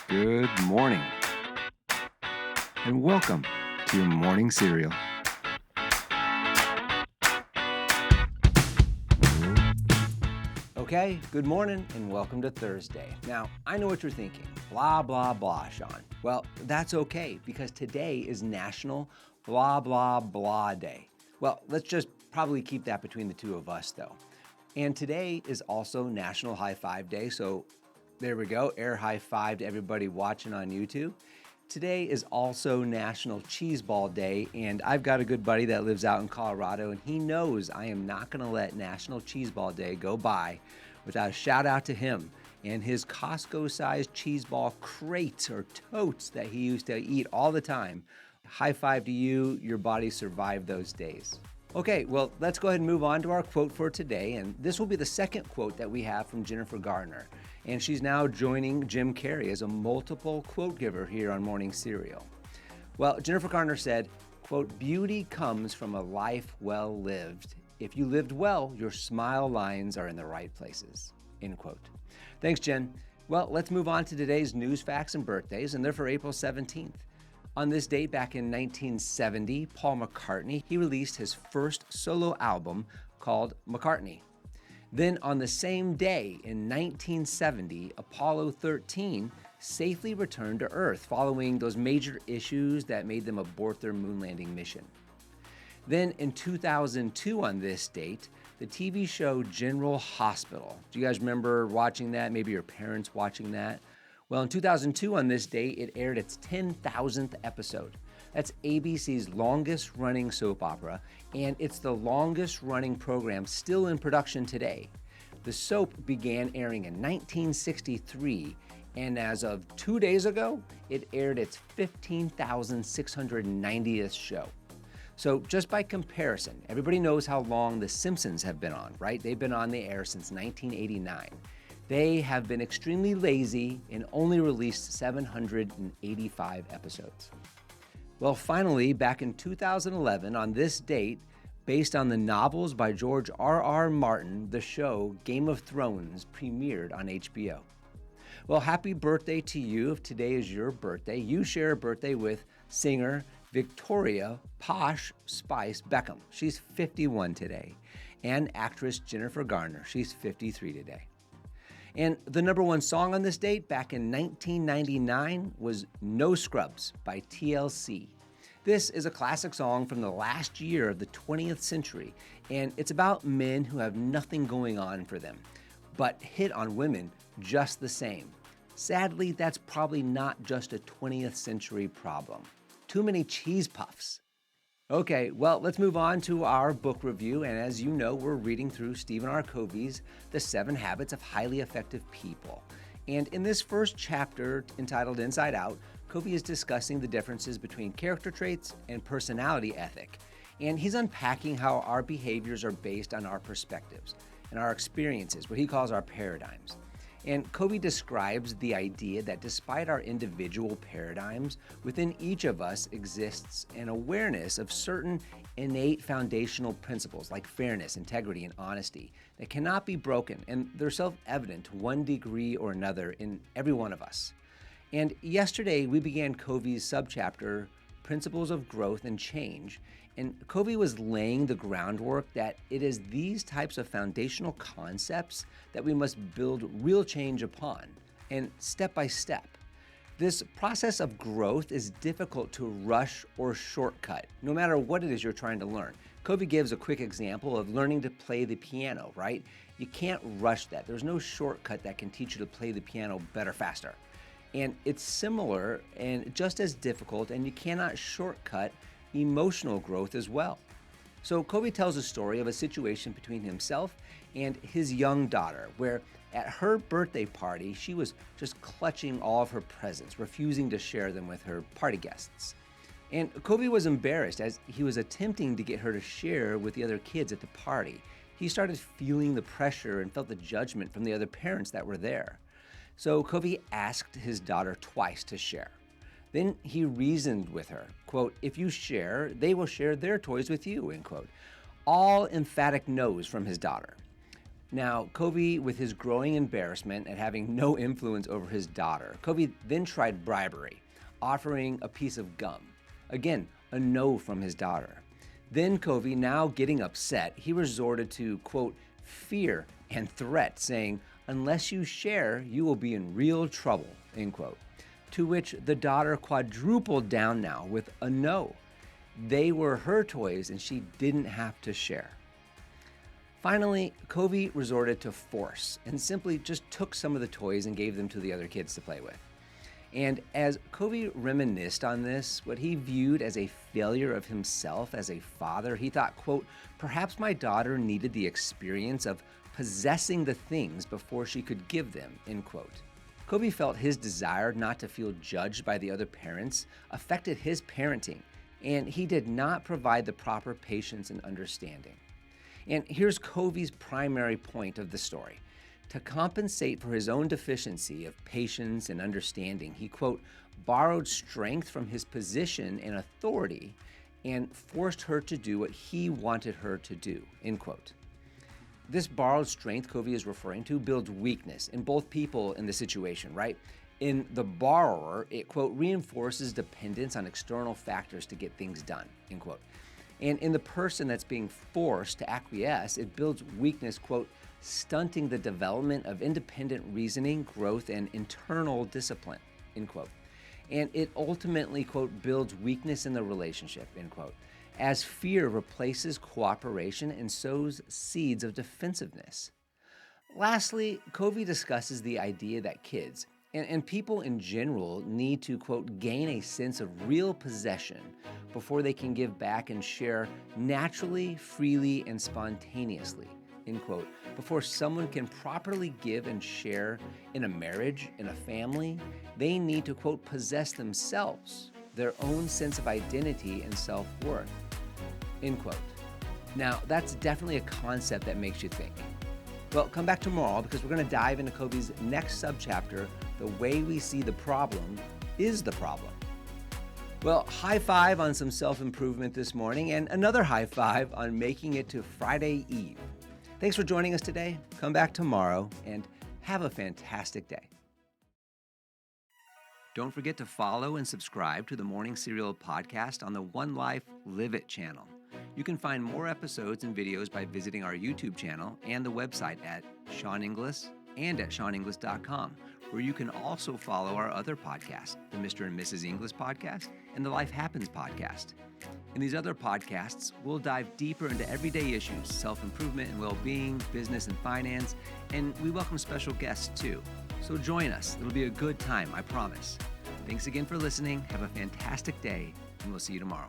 Good morning, and welcome to your morning cereal. Okay, good morning and welcome to Thursday. Now, I know what you're thinking. Blah, blah, blah, Sean. Well, that's okay because today is National Blah, Blah, Blah Day. Well, let's just probably keep that between the two of us, though. And today is also National High Five Day, so there we go. Air high five to everybody watching on YouTube. Today is also National Cheese Ball Day, and I've got a good buddy that lives out in Colorado, and he knows I am not going to let National Cheese Ball Day go by without a shout out to him and his Costco-sized cheese ball crates or totes that he used to eat all the time. High five to you. Your body survived those days. Okay, well, let's go ahead and move on to our quote for today, and this will be the second quote that we have from Jennifer Garner, and she's now joining Jim Carrey as a multiple quote giver here on Morning Cereal. Well, Jennifer Garner said, quote, "Beauty comes from a life well lived. If you lived well, your smile lines are in the right places," end quote. Thanks, Jen. Well, let's move on to today's news, facts, and birthdays, and they're for April 17th. On this date, back in 1970, Paul McCartney, he released his first solo album called McCartney. Then on the same day in 1970, Apollo 13 safely returned to Earth following those major issues that made them abort their moon landing mission. Then in 2002 on this date, the TV show General Hospital. Do you guys remember watching that? Maybe your parents watching that? Well, in 2002 on this day, it aired its 10,000th episode. That's ABC's longest running soap opera, and it's the longest running program still in production today. The soap began airing in 1963, and as of 2 days ago, it aired its 15,690th show. So just by comparison, everybody knows how long The Simpsons have been on, right? They've been on the air since 1989. They have been extremely lazy and only released 785 episodes. Well, finally, back in 2011, on this date, based on the novels by George R.R. Martin, the show Game of Thrones premiered on HBO. Well, happy birthday to you if today is your birthday. You share a birthday with singer Victoria Posh Spice Beckham. She's 51 today. And actress Jennifer Garner. She's 53 today. And the number one song on this date back in 1999 was No Scrubs by TLC. This is a classic song from the last year of the 20th century, and it's about men who have nothing going on for them, but hit on women just the same. Sadly, that's probably not just a 20th century problem. Too many cheese puffs. Okay, well, let's move on to our book review, and as you know, we're reading through Stephen R. Covey's The 7 Habits of Highly Effective People. And in this first chapter, entitled Inside Out, Covey is discussing the differences between character traits and personality ethic, and he's unpacking how our behaviors are based on our perspectives and our experiences, what he calls our paradigms. And Covey describes the idea that despite our individual paradigms, within each of us exists an awareness of certain innate foundational principles like fairness, integrity, and honesty that cannot be broken, and they're self-evident to one degree or another in every one of us. And yesterday, we began Covey's subchapter, Principles of Growth and Change, and Covey was laying the groundwork that it is these types of foundational concepts that we must build real change upon, and step by step. This process of growth is difficult to rush or shortcut, no matter what it is you're trying to learn. Covey gives a quick example of learning to play the piano, right? You can't rush that. There's no shortcut that can teach you to play the piano better, faster. And it's similar and just as difficult, and you cannot shortcut emotional growth as well. So Covey tells a story of a situation between himself and his young daughter, where at her birthday party, she was just clutching all of her presents, refusing to share them with her party guests. And Covey was embarrassed as he was attempting to get her to share with the other kids at the party. He started feeling the pressure and felt the judgment from the other parents that were there. So Covey asked his daughter twice to share. Then he reasoned with her, quote, "If you share, they will share their toys with you," end quote. All emphatic no's from his daughter. Now, Covey, with his growing embarrassment at having no influence over his daughter, Covey then tried bribery, offering a piece of gum. Again, a no from his daughter. Then Covey, now getting upset, he resorted to, quote, fear and threat, saying, unless you share, you will be in real trouble, end quote. To which the daughter quadrupled down now with a no. They were her toys and she didn't have to share. Finally, Covey resorted to force and simply just took some of the toys and gave them to the other kids to play with. And as Covey reminisced on this, what he viewed as a failure of himself as a father, he thought, quote, perhaps my daughter needed the experience of possessing the things before she could give them, end quote. Covey felt his desire not to feel judged by the other parents affected his parenting, and he did not provide the proper patience and understanding. And here's Covey's primary point of the story. To compensate for his own deficiency of patience and understanding, he, quote, borrowed strength from his position and authority and forced her to do what he wanted her to do, end quote. This borrowed strength Covey is referring to builds weakness in both people in the situation, right? In the borrower, it, quote, reinforces dependence on external factors to get things done, end quote. And in the person that's being forced to acquiesce, it builds weakness, quote, stunting the development of independent reasoning, growth, and internal discipline, end quote. And it ultimately, quote, builds weakness in the relationship, end quote, as fear replaces cooperation and sows seeds of defensiveness. Lastly, Covey discusses the idea that kids, and people in general, need to, quote, gain a sense of real possession before they can give back and share naturally, freely, and spontaneously, end quote. Before someone can properly give and share in a marriage, in a family, they need to, quote, possess themselves, their own sense of identity and self-worth, end quote. Now, that's definitely a concept that makes you think. Well, come back tomorrow because we're going to dive into Covey's next subchapter, The Way We See the Problem is the Problem. Well, high five on some self-improvement this morning and another high five on making it to Friday Eve. Thanks for joining us today. Come back tomorrow and have a fantastic day. Don't forget to follow and subscribe to the Morning Serial podcast on the One Life Live It channel. You can find more episodes and videos by visiting our YouTube channel and the website at Sean Inglis and at SeanInglis.com, where you can also follow our other podcasts, the Mr. and Mrs. Inglis podcast and the Life Happens podcast. In these other podcasts, we'll dive deeper into everyday issues, self-improvement and well-being, business and finance, and we welcome special guests too. So join us. It'll be a good time, I promise. Thanks again for listening. Have a fantastic day, and we'll see you tomorrow.